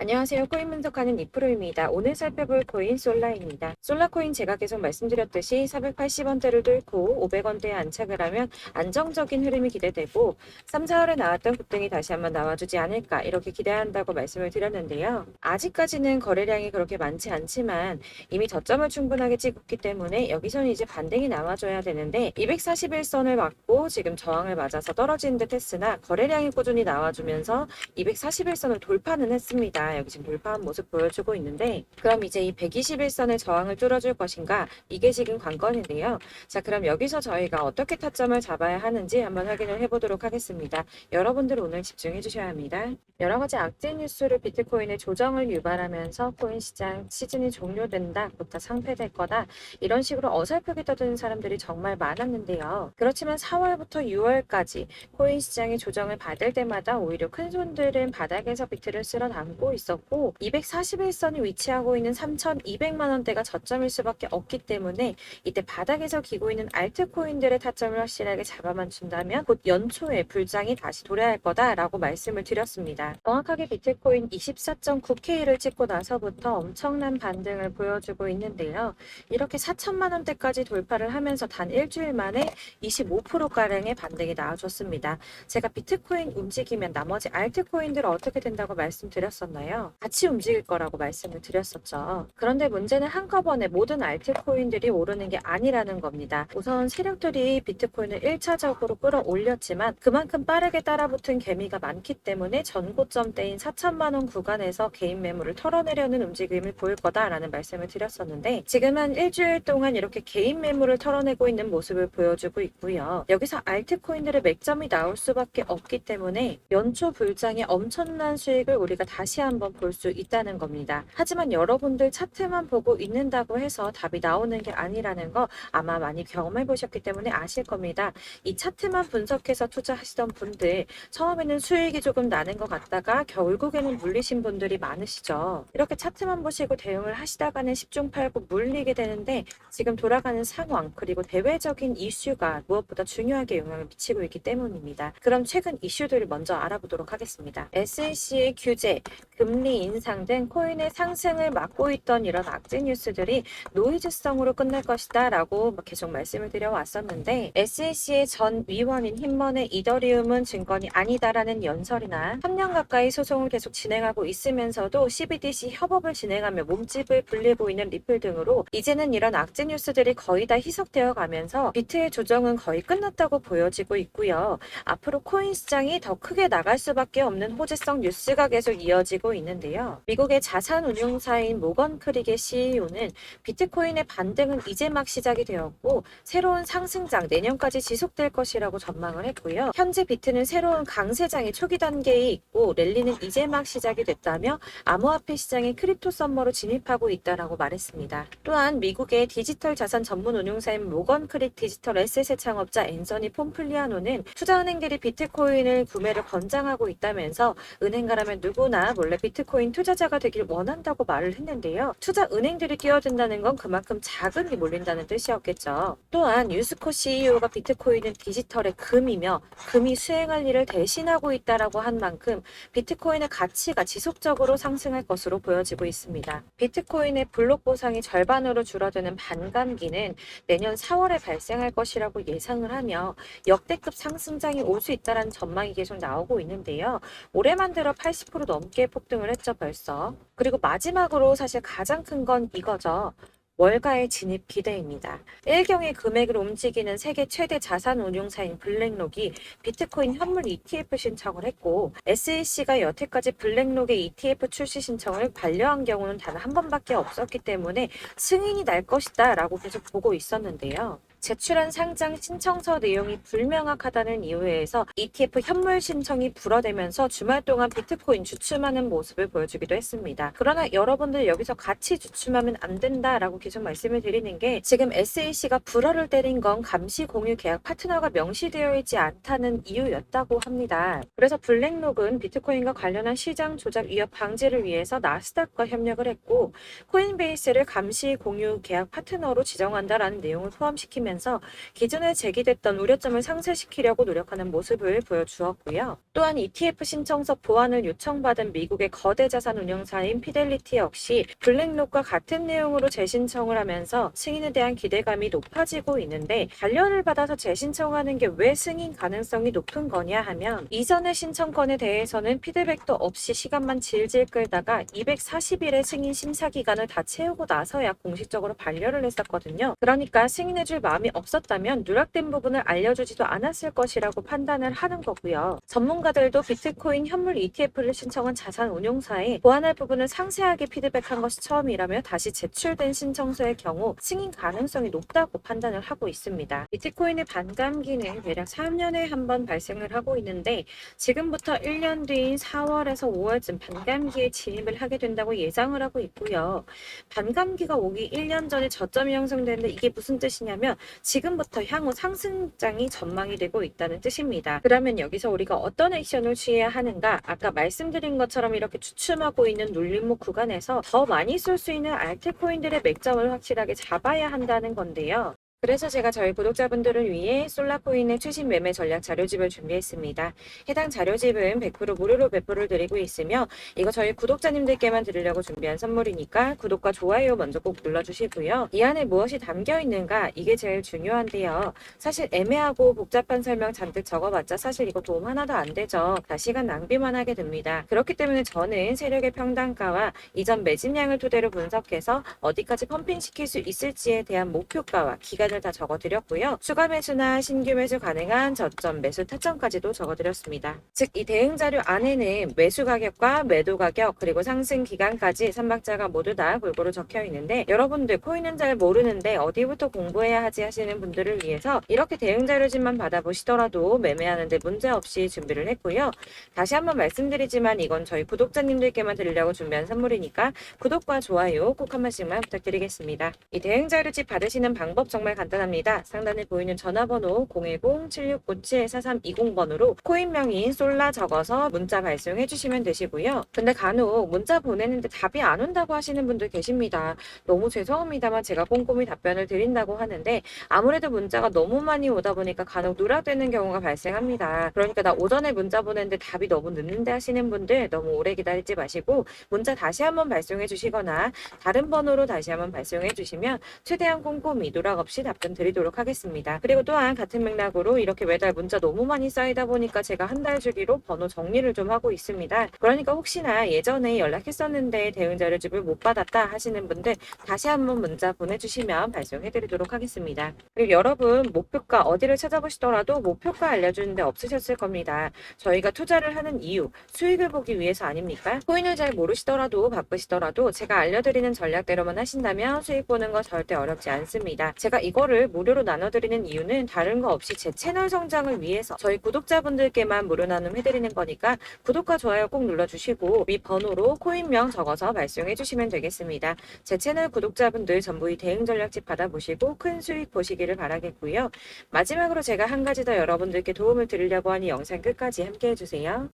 안녕하세요. 코인 분석하는 이프로입니다. 오늘 살펴볼 코인 솔라입니다. 솔라코인 제가 계속 말씀드렸듯이 480원대를 뚫고 500원대에 안착을 하면 안정적인 흐름이 기대되고 3, 4월에 나왔던 급등이 다시 한번 나와주지 않을까 이렇게 기대한다고 말씀을 드렸는데요. 아직까지는 거래량이 그렇게 많지 않지만 이미 저점을 충분하게 찍었기 때문에 여기서는 이제 반등이 나와줘야 되는데 241선을 맞고 지금 저항을 맞아서 떨어지는 듯 했으나 거래량이 꾸준히 나와주면서 241선을 돌파는 했습니다. 여기 지금 돌파한 모습 보여주고 있는데 그럼 이제 이 121선의 저항을 뚫어줄 것인가 이게 지금 관건인데요. 자, 그럼 여기서 저희가 어떻게 타점을 잡아야 하는지 한번 확인을 해보도록 하겠습니다. 여러분들 오늘 집중해 주셔야 합니다. 여러 가지 악재 뉴스로 비트코인의 조정을 유발하면서 코인 시장 시즌이 종료된다, 곧 다 상폐될 거다 이런 식으로 어설프게 떠드는 사람들이 정말 많았는데요. 그렇지만 4월부터 6월까지 코인 시장이 조정을 받을 때마다 오히려 큰 손들은 바닥에서 비트를 쓸어 담고 있었고 241선이 위치하고 있는 3,200만 원대가 저점일 수밖에 없기 때문에 이때 바닥에서 기고 있는 알트코인들의 타점을 확실하게 잡아만 준다면 곧 연초에 불장이 다시 도래할 거다라고 말씀을 드렸습니다. 정확하게 비트코인 24.9K를 찍고 나서부터 엄청난 반등을 보여주고 있는데요. 이렇게 4천만 원대까지 돌파를 하면서 단 일주일 만에 25%가량의 반등이 나와줬습니다. 제가 비트코인 움직이면 나머지 알트코인들은 어떻게 된다고 말씀드렸었나요? 같이 움직일 거라고 말씀을 드렸었죠. 그런데 문제는 한꺼번에 모든 알트코인들이 오르는 게 아니라는 겁니다. 우선 세력들이 비트코인을 1차적으로 끌어올렸지만 그만큼 빠르게 따라붙은 개미가 많기 때문에 전고점대인 4천만 원 구간에서 개인 매물을 털어내려는 움직임을 보일 거다라는 말씀을 드렸었는데 지금은 일주일 동안 이렇게 개인 매물을 털어내고 있는 모습을 보여주고 있고요. 여기서 알트코인들의 맥점이 나올 수밖에 없기 때문에 연초 불장의 엄청난 수익을 우리가 다시 한번 볼 수 있다는 겁니다. 하지만 여러분들 차트만 보고 있는다고 해서 답이 나오는 게 아니라는 거 아마 많이 경험해 보셨기 때문에 아실 겁니다. 이 차트만 분석해서 투자하시던 분들 처음에는 수익이 조금 나는 것 같다가 결국에는 물리신 분들이 많으시죠. 이렇게 차트만 보시고 대응을 하시다가는 10중 8구 물리게 되는데 지금 돌아가는 상황 그리고 대외적인 이슈가 무엇보다 중요하게 영향을 미치고 있기 때문입니다. 그럼 최근 이슈들을 먼저 알아보도록 하겠습니다. SEC의 규제, 금리 인상 등 코인의 상승을 막고 있던 이런 악재 뉴스들이 노이즈성으로 끝날 것이다 라고 계속 말씀을 드려왔었는데 SEC의 전 위원인 힘먼의 이더리움은 증권이 아니다라는 연설이나 3년 가까이 소송을 계속 진행하고 있으면서도 CBDC 협업을 진행하며 몸집을 불리고 있는 리플 등으로 이제는 이런 악재 뉴스들이 거의 다 희석되어 가면서 비트의 조정은 거의 끝났다고 보여지고 있고요. 앞으로 코인 시장이 더 크게 나갈 수밖에 없는 호재성 뉴스가 계속 이어지고 있는데요. 미국의 자산운용사인 모건 크릭의 CEO는 비트코인의 반등은 이제 막 시작이 되었고 새로운 상승장 내년까지 지속될 것이라고 전망을 했고요. 현재 비트는 새로운 강세장의 초기 단계에 있고 랠리는 이제 막 시작이 됐다며 암호화폐 시장의 크립토 썸머로 진입하고 있다라고 말했습니다. 또한 미국의 디지털 자산 전문 운용사인 모건 크릭 디지털 에셋의 창업자 앤서니 폼플리아노는 투자은행들이 비트코인을 구매를 권장하고 있다면서 은행가라면 누구나 몰래 비트코인 투자자가 되길 원한다고 말을 했는데요. 투자 은행들이 뛰어든다는 건 그만큼 자금이 몰린다는 뜻이었겠죠. 또한 유스코 CEO가 비트코인은 디지털의 금이며 금이 수행할 일을 대신하고 있다라고 한 만큼 비트코인의 가치가 지속적으로 상승할 것으로 보여지고 있습니다. 비트코인의 블록 보상이 절반으로 줄어드는 반감기는 내년 4월에 발생할 것이라고 예상을 하며 역대급 상승장이 올 수 있다는 전망이 계속 나오고 있는데요. 올해만 들어 80% 넘게 폭등을 했죠, 벌써. 그리고 마지막으로 사실 가장 큰 건 이거죠. 월가의 진입 기대입니다. 일경의 금액을 움직이는 세계 최대 자산 운용사인 블랙록이 비트코인 현물 ETF 신청을 했고 SEC가 여태까지 블랙록의 ETF 출시 신청을 반려한 경우는 단 한 번밖에 없었기 때문에 승인이 날 것이다 라고 계속 보고 있었는데요. 제출한 상장 신청서 내용이 불명확하다는 이유에서 ETF 현물 신청이 불어대면서 주말 동안 비트코인 주춤하는 모습을 보여주기도 했습니다. 그러나 여러분들 여기서 같이 주춤하면 안 된다라고 계속 말씀을 드리는 게 지금 SEC가 불어를 때린 건 감시 공유 계약 파트너가 명시되어 있지 않다는 이유였다고 합니다. 그래서 블랙록은 비트코인과 관련한 시장 조작 위협 방지를 위해서 나스닥과 협력을 했고 코인베이스를 감시 공유 계약 파트너로 지정한다라는 내용을 포함시키면 하면서 기존에 제기됐던 우려점을 상쇄시키려고 노력하는 모습을 보여주었고요. 또한 ETF 신청서 보완을 요청받은 미국의 거대 자산 운용사인 피델리티 역시 블랙록과 같은 내용으로 재신청을 하면서 승인에 대한 기대감이 높아지고 있는데, 관련을 받아서 재신청하는 게 왜 승인 가능성이 높은 거냐 하면, 이전의 신청건에 대해서는 피드백도 없이 시간만 질질 끌다가 240일의 승인 심사 기간을 다 채우고 나서야 공식적으로 반려를 했었거든요. 그러니까 승인해줄 마음이 없었다면 누락된 부분을 알려주지도 않았을 것이라고 판단을 하는 거고요. 전문가들도 비트코인 현물 ETF를 신청한 자산 운용사에 보완할 부분을 상세하게 피드백한 것이 처음이라며 다시 제출된 신청서의 경우 승인 가능성이 높다고 판단을 하고 있습니다. 비트코인의 반감기는 대략 3년에 한 번 발생을 하고 있는데, 지금부터 1년 뒤인 4월에서 5월쯤 반감기에 진입을 하게 된다고 예상을 하고 있고요. 반감기가 오기 1년 전에 저점이 형성되는데, 이게 무슨 뜻이냐면 지금부터 향후 상승장이 전망이 되고 있다는 뜻입니다. 그러면 여기서 우리가 어떤 액션을 취해야 하는가? 아까 말씀드린 것처럼 이렇게 주춤하고 있는 눌림목 구간에서 더 많이 쏠 수 있는 알트코인들의 맥점을 확실하게 잡아야 한다는 건데요. 그래서 제가 저희 구독자분들을 위해 솔라코인의 최신 매매 전략 자료집을 준비했습니다. 해당 자료집은 100% 무료로 배포를 드리고 있으며, 이거 저희 구독자님들께만 드리려고 준비한 선물이니까 구독과 좋아요 먼저 꼭 눌러주시고요. 이 안에 무엇이 담겨 있는가, 이게 제일 중요한데요. 사실 애매하고 복잡한 설명 잔뜩 적어봤자 사실 이거 도움 하나도 안 되죠. 다 시간 낭비만 하게 됩니다. 그렇기 때문에 저는 세력의 평단가와 이전 매집량을 토대로 분석해서 어디까지 펌핑시킬 수 있을지에 대한 목표가와 기간 다 적어드렸고요. 추가 매수나 신규 매수 가능한 저점, 매수 타점까지도 적어드렸습니다. 즉, 이 대응 자료 안에는 매수 가격과 매도 가격, 그리고 상승 기간까지 삼박자가 모두 다 골고루 적혀 있는데, 여러분들 코인은 잘 모르는데 어디부터 공부해야 하지 하시는 분들을 위해서 이렇게 대응 자료집만 받아보시더라도 매매하는데 문제없이 준비를 했고요. 다시 한번 말씀드리지만 이건 저희 구독자님들께만 드리려고 준비한 선물이니까 구독과 좋아요 꼭 한 번씩만 부탁드리겠습니다. 이 대응 자료집 받으시는 방법 정말 간단합니다. 상단에 보이는 전화번호 010-7697-4320번으로 코인명인 솔라 적어서 문자 발송해 주시면 되시고요. 근데 간혹 문자 보내는데 답이 안 온다고 하시는 분들 계십니다. 너무 죄송합니다만 제가 꼼꼼히 답변을 드린다고 하는데, 아무래도 문자가 너무 많이 오다 보니까 간혹 누락되는 경우가 발생합니다. 그러니까 나 오전에 문자 보냈는데 답이 너무 늦는데 하시는 분들 너무 오래 기다리지 마시고 문자 다시 한번 발송해 주시거나 다른 번호로 다시 한번 발송해 주시면 최대한 꼼꼼히 누락 없이 답변 드리도록 하겠습니다. 그리고 또한 같은 맥락으로 이렇게 매달 문자 너무 많이 쌓이다 보니까 제가 한 달 주기로 번호 정리를 좀 하고 있습니다. 그러니까 혹시나 예전에 연락했었는데 대응 자료집을 못 받았다 하시는 분들 다시 한번 문자 보내주시면 발송해드리도록 하겠습니다. 그리고 여러분, 목표가 어디를 찾아보시더라도 목표가 알려주는데 없으셨을 겁니다. 저희가 투자를 하는 이유, 수익을 보기 위해서 아닙니까? 코인을 잘 모르시더라도 바쁘시더라도 제가 알려드리는 전략대로만 하신다면 수익 보는 거 절대 어렵지 않습니다. 제가 이거를 무료로 나눠드리는 이유는 다른 거 없이 제 채널 성장을 위해서 저희 구독자분들께만 무료 나눔 해드리는 거니까 구독과 좋아요 꼭 눌러주시고 위 번호로 코인명 적어서 발송해 주시면 되겠습니다. 제 채널 구독자분들 전부 이 대응 전략집 받아보시고 큰 수익 보시기를 바라겠고요. 마지막으로 제가 한 가지 더 여러분들께 도움을 드리려고 하니 영상 끝까지 함께 해주세요.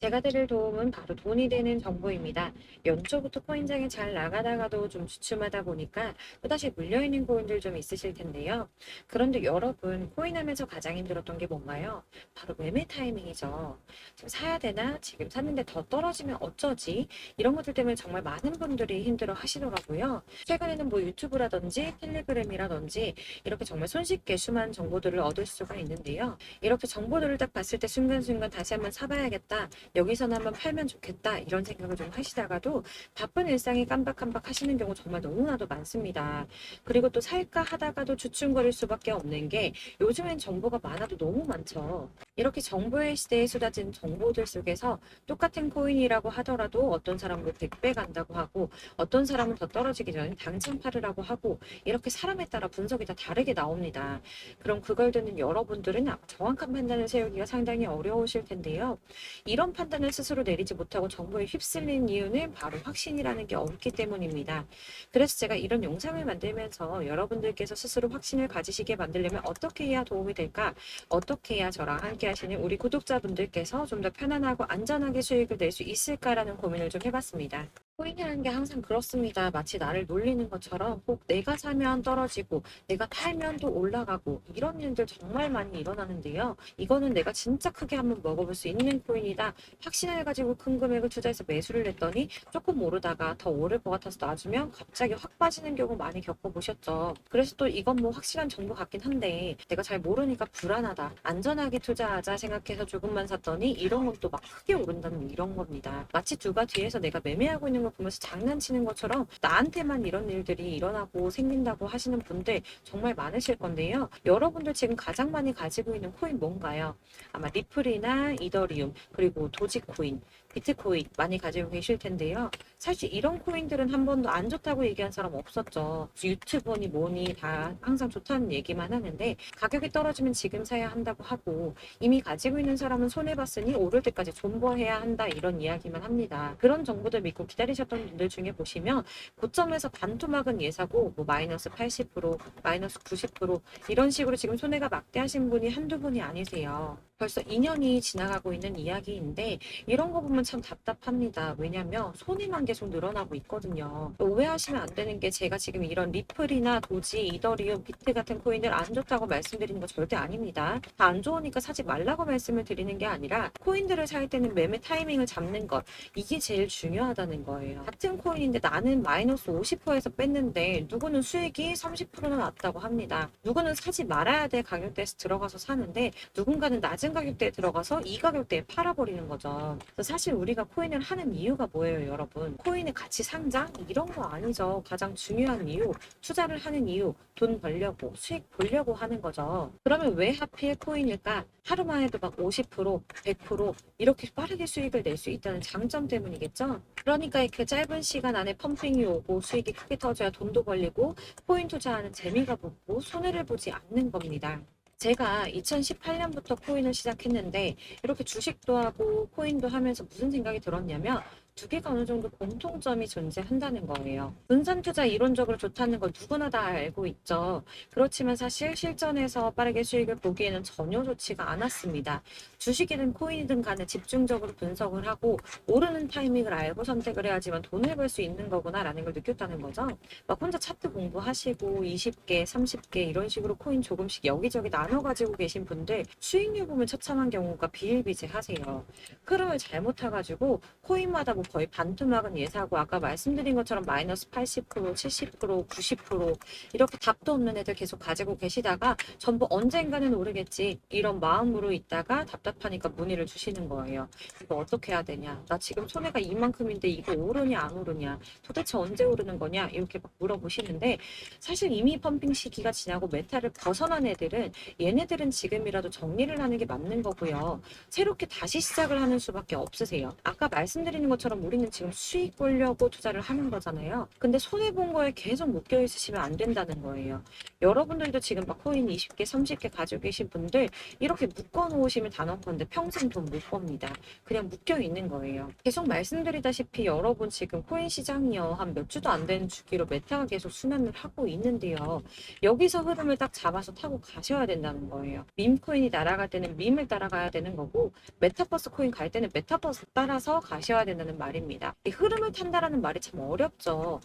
제가 드릴 도움은 바로 돈이 되는 정보입니다. 연초부터 코인장이 잘 나가다가도 좀 주춤하다 보니까 또다시 물려있는 코인들 좀 있으실 텐데요. 그런데 여러분, 코인하면서 가장 힘들었던 게 뭔가요? 바로 매매 타이밍이죠. 지금 사야 되나? 지금 샀는데 더 떨어지면 어쩌지? 이런 것들 때문에 정말 많은 분들이 힘들어 하시더라고요. 최근에는 뭐 유튜브라든지 텔레그램이라든지 이렇게 정말 손쉽게 수많은 정보들을 얻을 수가 있는데요. 이렇게 정보들을 딱 봤을 때 순간순간 다시 한번 사봐야겠다, 여기서는 한번 팔면 좋겠다, 이런 생각을 좀 하시다가도 바쁜 일상에 깜박깜박 하시는 경우 정말 너무나도 많습니다. 그리고 또 살까 하다가도 주춤거릴 수밖에 없는 게 요즘엔 정보가 많아도 너무 많죠. 이렇게 정보의 시대에 쏟아진 정보들 속에서 똑같은 코인이라고 하더라도 어떤 사람은 100배 간다고 하고 어떤 사람은 더 떨어지기 전에 당장 팔으라고 하고, 이렇게 사람에 따라 분석이 다 다르게 나옵니다. 그럼 그걸 듣는 여러분들은 정확한 판단을 세우기가 상당히 어려우실 텐데요. 이런 판단을 스스로 내리지 못하고 정보에 휩쓸린 이유는 바로 확신이라는 게 없기 때문입니다. 그래서 제가 이런 영상을 만들면서 여러분들께서 스스로 확신을 가지시게 만들려면 어떻게 해야 도움이 될까? 어떻게 해야 저랑 함께 하시는 우리 구독자분들께서 좀 더 편안하고 안전하게 수익을 낼 수 있을까라는 고민을 좀 해봤습니다. 코인이라는 게 항상 그렇습니다. 마치 나를 놀리는 것처럼 꼭 내가 사면 떨어지고 내가 팔면 또 올라가고 이런 일들 정말 많이 일어나는데요. 이거는 내가 진짜 크게 한번 먹어볼 수 있는 코인이다. 확신을 가지고 큰 금액을 투자해서 매수를 했더니 조금 오르다가 더 오를 것 같아서 놔주면 갑자기 확 빠지는 경우 많이 겪어보셨죠. 그래서 또 이건 뭐 확실한 정보 같긴 한데 내가 잘 모르니까 불안하다. 안전하게 투자하자 생각해서 조금만 샀더니 이런 건 또 막 크게 오른다는 이런 겁니다. 마치 누가 뒤에서 내가 매매하고 있는 걸 보면서 장난치는 것처럼 나한테만 이런 일들이 일어나고 생긴다고 하시는 분들 정말 많으실 건데요. 여러분들 지금 가장 많이 가지고 있는 코인 뭔가요? 아마 리플이나 이더리움, 그리고 도지코인, 비트코인 많이 가지고 계실 텐데요. 사실 이런 코인들은 한 번도 안 좋다고 얘기한 사람 없었죠. 유튜버니 뭐니 다 항상 좋다는 얘기만 하는데 가격이 떨어지면 지금 사야 한다고 하고 이미 가지고 있는 사람은 손해봤으니 오를 때까지 존버해야 한다 이런 이야기만 합니다. 그런 정보들 믿고 기다리셨던 분들 중에 보시면 고점에서 반토막은 예사고 뭐 마이너스 80%, 마이너스 90% 이런 식으로 지금 손해가 막대하신 분이 한두 분이 아니세요. 벌써 2년이 지나가고 있는 이야기인데 이런 거 보면 참 답답합니다. 왜냐면 손해만 계속 늘어나고 있거든요. 오해하시면 안 되는 게 제가 지금 이런 리플이나 도지, 이더리움, 비트 같은 코인들 안 좋다고 말씀드리는 거 절대 아닙니다. 다 안 좋으니까 사지 말라고 말씀을 드리는 게 아니라 코인들을 살 때는 매매 타이밍을 잡는 것 이게 제일 중요하다는 거예요. 같은 코인인데 나는 마이너스 50%에서 뺐는데 누구는 수익이 30%나 났다고 합니다. 누구는 사지 말아야 될 가격대에서 들어가서 사는데 누군가는 낮은 가격대에 들어가서 이 가격대에 팔아버리는 거죠. 그래서 사실 우리가 코인을 하는 이유가 뭐예요, 여러분? 코인의 가치 상장? 이런 거 아니죠. 가장 중요한 이유, 투자를 하는 이유, 돈 벌려고, 수익 보려고 하는 거죠. 그러면 왜 하필 코인일까? 하루만 해도 막 50%, 100% 이렇게 빠르게 수익을 낼 수 있다는 장점 때문이겠죠? 그러니까 그 짧은 시간 안에 펌핑이 오고 수익이 크게 터져야 돈도 벌리고 코인 투자하는 재미가 붙고 손해를 보지 않는 겁니다. 제가 2018년부터 코인을 시작했는데 이렇게 주식도 하고 코인도 하면서 무슨 생각이 들었냐면 두 개가 어느 정도 공통점이 존재한다는 거예요. 분산 투자 이론적으로 좋다는 걸 누구나 다 알고 있죠. 그렇지만 사실 실전에서 빠르게 수익을 보기에는 전혀 좋지가 않았습니다. 주식이든 코인이든 간에 집중적으로 분석을 하고 오르는 타이밍을 알고 선택을 해야지만 돈을 벌 수 있는 거구나라는 걸 느꼈다는 거죠. 막 혼자 차트 공부하시고 20개, 30개 이런 식으로 코인 조금씩 여기저기 나눠 가지고 계신 분들 수익률 보면 처참한 경우가 비일비재하세요. 흐름을 잘못 타가지고 코인마다 뭐 거의 반토막은 예사고 아까 말씀드린 것처럼 마이너스 80%, 70%, 90% 이렇게 답도 없는 애들 계속 가지고 계시다가 전부 언젠가는 오르겠지 이런 마음으로 있다가 답답하니까 문의를 주시는 거예요. 이거 어떻게 해야 되냐? 나 지금 손해가 이만큼인데 이거 오르냐 안 오르냐? 도대체 언제 오르는 거냐? 이렇게 막 물어보시는데 사실 이미 펌핑 시기가 지나고 메타를 벗어난 애들은 얘네들은 지금이라도 정리를 하는 게 맞는 거고요. 새롭게 다시 시작을 하는 수밖에 없으세요. 아까 말씀드리는 것처럼 우리는 지금 수익 보려고 투자를 하는 거잖아요. 근데 손해본 거에 계속 묶여 있으시면 안 된다는 거예요. 여러분들도 지금 막 코인 20개, 30개 가지고 계신 분들 이렇게 묶어 놓으시면 단언컨대 평생 돈 못 법니다. 그냥 묶여 있는 거예요. 계속 말씀드리다시피 여러분 지금 코인 시장이요. 한 몇 주도 안 되는 주기로 메타가 계속 순환을 하고 있는데요. 여기서 흐름을 딱 잡아서 타고 가셔야 된다는 거예요. 밈코인이 날아갈 때는 밈을 따라가야 되는 거고 메타버스 코인 갈 때는 메타버스 따라서 가셔야 된다는 말입니다. 이 흐름을 탄다라는 말이 참 어렵죠.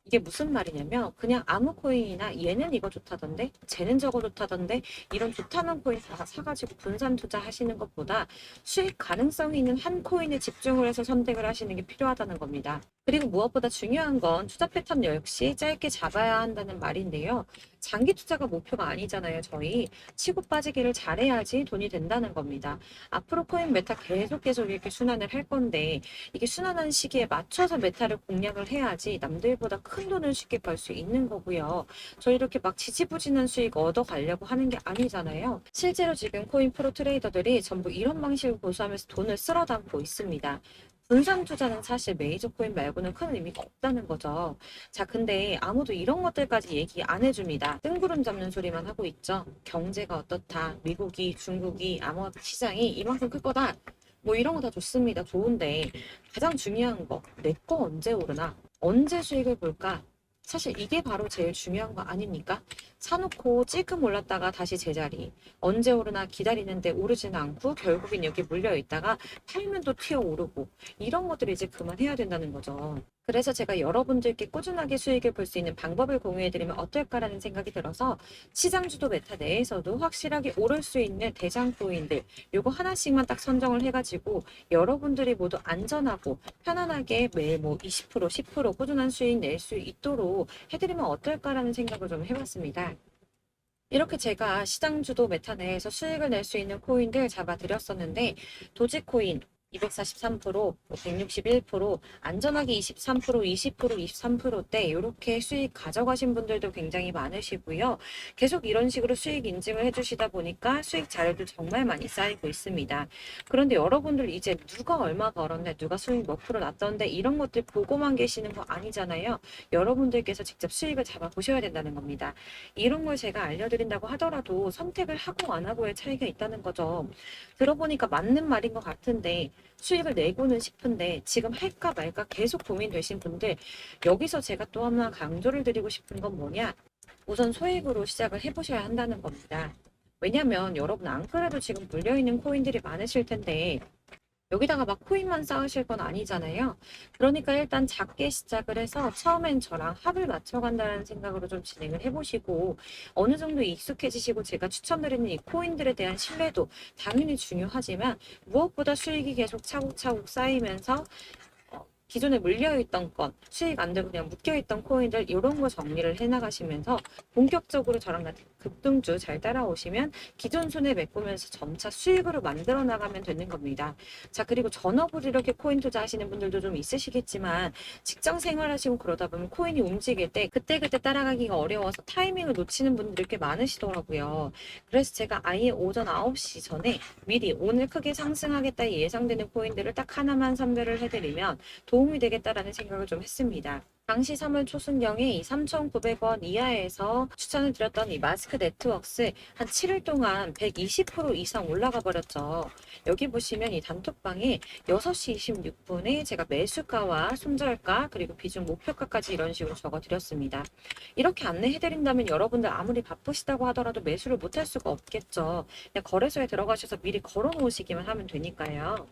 이게 무슨 말이냐면 그냥 아무 코인이나 얘는 이거 좋다던데 쟤는 저거 좋다던데 이런 좋다는 코인 다 사가지고 분산 투자하시는 것보다 수익 가능성이 있는 한 코인에 집중을 해서 선택을 하시는 게 필요하다는 겁니다. 그리고 무엇보다 중요한 건 투자 패턴 역시 짧게 잡아야 한다는 말인데요. 장기 투자가 목표가 아니잖아요. 저희 치고 빠지기를 잘해야지 돈이 된다는 겁니다. 앞으로 코인 메타 계속 이렇게 순환을 할 건데 이게 순환하는 시기에 맞춰서 메타를 공략을 해야지 남들보다 큰 돈을 쉽게 벌 수 있는 거고요. 저 이렇게 막 지지부진한 수익 얻어가려고 하는 게 아니잖아요. 실제로 지금 코인 프로 트레이더들이 전부 이런 방식을 고수하면서 돈을 쓸어 담고 있습니다. 분산 투자는 사실 메이저 코인 말고는 큰 의미가 없다는 거죠. 자, 근데 아무도 이런 것들까지 얘기 안 해줍니다. 뜬구름 잡는 소리만 하고 있죠. 경제가 어떻다. 미국이, 중국이, 암호화폐 시장이 이만큼 클 거다. 뭐 이런 거 다 좋습니다. 좋은데 가장 중요한 거, 내 거 언제 오르나? 언제 수익을 볼까? 사실 이게 바로 제일 중요한 거 아닙니까? 사놓고 찔끔 올랐다가 다시 제자리. 언제 오르나 기다리는데 오르지는 않고 결국엔 여기 물려 있다가 팔면 또 튀어 오르고. 이런 것들을 이제 그만해야 된다는 거죠. 그래서 제가 여러분들께 꾸준하게 수익을 볼 수 있는 방법을 공유해드리면 어떨까라는 생각이 들어서 시장주도 메타 내에서도 확실하게 오를 수 있는 대장 코인들 요거 하나씩만 딱 선정을 해가지고 여러분들이 모두 안전하고 편안하게 매일 뭐 20%, 10% 꾸준한 수익 낼 수 있도록 해드리면 어떨까라는 생각을 좀 해봤습니다. 이렇게 제가 시장주도 메타 내에서 수익을 낼 수 있는 코인들 잡아드렸었는데 도지코인 243%, 161%, 안전하게 23%, 20%, 23%대 이렇게 수익 가져가신 분들도 굉장히 많으시고요. 계속 이런 식으로 수익 인증을 해주시다 보니까 수익 자료도 정말 많이 쌓이고 있습니다. 그런데 여러분들 이제 누가 얼마 벌었네, 누가 수익 몇 프로 났던데 이런 것들 보고만 계시는 거 아니잖아요. 여러분들께서 직접 수익을 잡아보셔야 된다는 겁니다. 이런 걸 제가 알려드린다고 하더라도 선택을 하고 안 하고의 차이가 있다는 거죠. 들어보니까 맞는 말인 것 같은데 수익을 내고는 싶은데 지금 할까 말까 계속 고민되신 분들 여기서 제가 또 하나 강조를 드리고 싶은 건 뭐냐? 우선 소액으로 시작을 해보셔야 한다는 겁니다. 왜냐면 여러분 안 그래도 지금 물려있는 코인들이 많으실 텐데 여기다가 막 코인만 쌓으실 건 아니잖아요. 그러니까 일단 작게 시작을 해서 처음엔 저랑 합을 맞춰간다는 생각으로 좀 진행을 해보시고 어느 정도 익숙해지시고 제가 추천드리는 이 코인들에 대한 신뢰도 당연히 중요하지만 무엇보다 수익이 계속 차곡차곡 쌓이면서 기존에 물려있던 건, 수익 안 되고 그냥 묶여있던 코인들 이런 거 정리를 해나가시면서 본격적으로 저랑 같은 급등주 잘 따라오시면 기존 손해 메꾸면서 점차 수익으로 만들어 나가면 되는 겁니다. 자, 그리고 전업으로 이렇게 코인 투자하시는 분들도 좀 있으시겠지만 직장 생활하시고 그러다 보면 코인이 움직일 때 그때그때 따라가기가 어려워서 타이밍을 놓치는 분들이 꽤 많으시더라고요. 그래서 제가 아예 오전 9시 전에 미리 오늘 크게 상승하겠다 예상되는 코인들을 딱 하나만 선별을 해드리면 도움이 되겠다라는 생각을 좀 했습니다. 당시 3월 초순경에 이 3,900원 이하에서 추천을 드렸던 이 마스크 네트워크스 한 7일 동안 120% 이상 올라가 버렸죠. 여기 보시면 이 단톡방에 6시 26분에 제가 매수가와 손절가 그리고 비중 목표가까지 이런 식으로 적어 드렸습니다. 이렇게 안내해 드린다면 여러분들 아무리 바쁘시다고 하더라도 매수를 못할 수가 없겠죠. 그냥 거래소에 들어가셔서 미리 걸어 놓으시기만 하면 되니까요.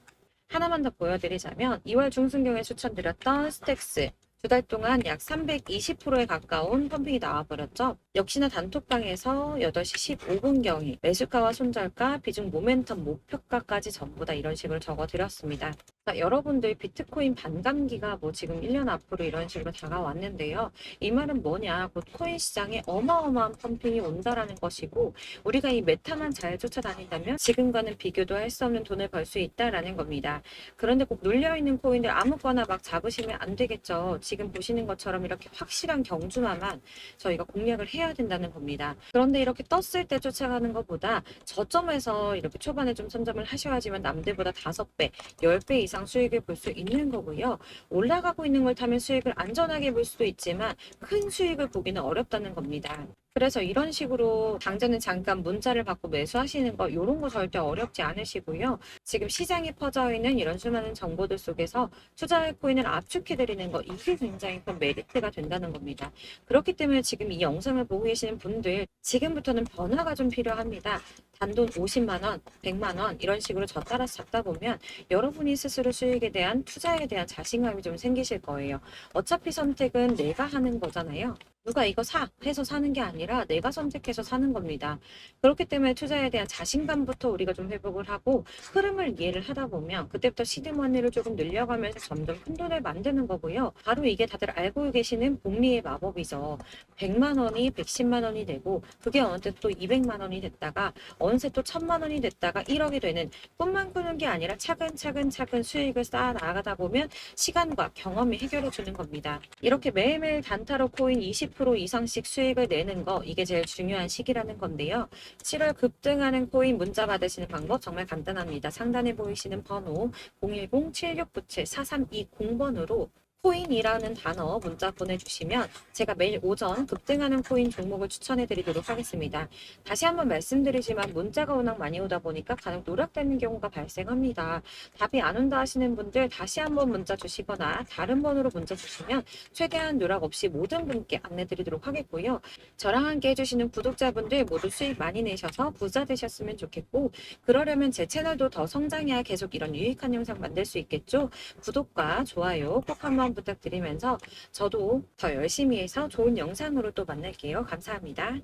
하나만 더 보여드리자면 2월 중순경에 추천드렸던 스택스 2달 동안 약 320%에 가까운 펌핑이 나와버렸죠. 역시나 단톡방에서 8시 15분경에 매수가와 손절가, 비중 모멘텀 목표가까지 전부 다 이런 식으로 적어드렸습니다. 자, 여러분들 비트코인 반감기가 뭐 지금 1년 앞으로 이런 식으로 다가왔는데요. 이 말은 뭐냐? 곧 코인 시장에 어마어마한 펌핑이 온다라는 것이고 우리가 이 메타만 잘 쫓아다닌다면 지금과는 비교도 할 수 없는 돈을 벌 수 있다라는 겁니다. 그런데 꼭 눌려있는 코인들 아무거나 막 잡으시면 안 되겠죠. 지금 보시는 것처럼 이렇게 확실한 경주마만 저희가 공략을 해야 된다는 겁니다. 그런데 이렇게 떴을 때 쫓아가는 것보다 저점에서 이렇게 초반에 좀 선점을 하셔야지만 남들보다 5배, 10배 이상 수익을 볼 수 있는 거고요. 올라가고 있는 걸 타면 수익을 안전하게 볼 수도 있지만 큰 수익을 보기는 어렵다는 겁니다. 그래서 이런 식으로 당장은 잠깐 문자를 받고 매수하시는 거 이런 거 절대 어렵지 않으시고요. 지금 시장에 퍼져 있는 이런 수많은 정보들 속에서 투자할 코인을 압축해드리는 거 이게 굉장히 큰 메리트가 된다는 겁니다. 그렇기 때문에 지금 이 영상을 보고 계시는 분들 지금부터는 변화가 좀 필요합니다. 단돈 50만 원, 100만 원 이런 식으로 저 따라서 잡다 보면 여러분이 스스로 수익에 대한 투자에 대한 자신감이 좀 생기실 거예요. 어차피 선택은 내가 하는 거잖아요. 누가 이거 사 해서 사는 게 아니라 내가 선택해서 사는 겁니다. 그렇기 때문에 투자에 대한 자신감부터 우리가 좀 회복을 하고 흐름을 이해를 하다 보면 그때부터 시드머니를 조금 늘려가면서 점점 큰 돈을 만드는 거고요. 바로 이게 다들 알고 계시는 복리의 마법이죠. 100만 원이 110만 원이 되고 그게 어느새 또 200만 원이 됐다가 어느새 또 1000만 원이 됐다가 1억이 되는 꿈만 꾸는 게 아니라 차근차근 수익을 쌓아 나가다 보면 시간과 경험이 해결해 주는 겁니다. 이렇게 매일매일 단타로 코인 20% 이상씩 수익을 내는 거 이게 제일 중요한 시기라는 건데요. 7월 급등하는 코인 문자 받으시는 방법 정말 간단합니다. 상단에 보이시는 번호 010-7697-4320번으로 코인이라는 단어 문자 보내주시면 제가 매일 오전 급등하는 코인 종목을 추천해 드리도록 하겠습니다. 다시 한번 말씀드리지만 문자가 워낙 많이 오다 보니까 간혹 누락되는 경우가 발생합니다. 답이 안 온다 하시는 분들 다시 한번 문자 주시거나 다른 번호로 문자 주시면 최대한 누락 없이 모든 분께 안내 드리도록 하겠고요. 저랑 함께 해주시는 구독자분들 모두 수익 많이 내셔서 부자 되셨으면 좋겠고, 그러려면 제 채널도 더 성장해야 계속 이런 유익한 영상 만들 수 있겠죠? 구독과 좋아요 꼭 한번 부탁드리면서 저도 더 열심히 해서 좋은 영상으로 또 만날게요. 감사합니다.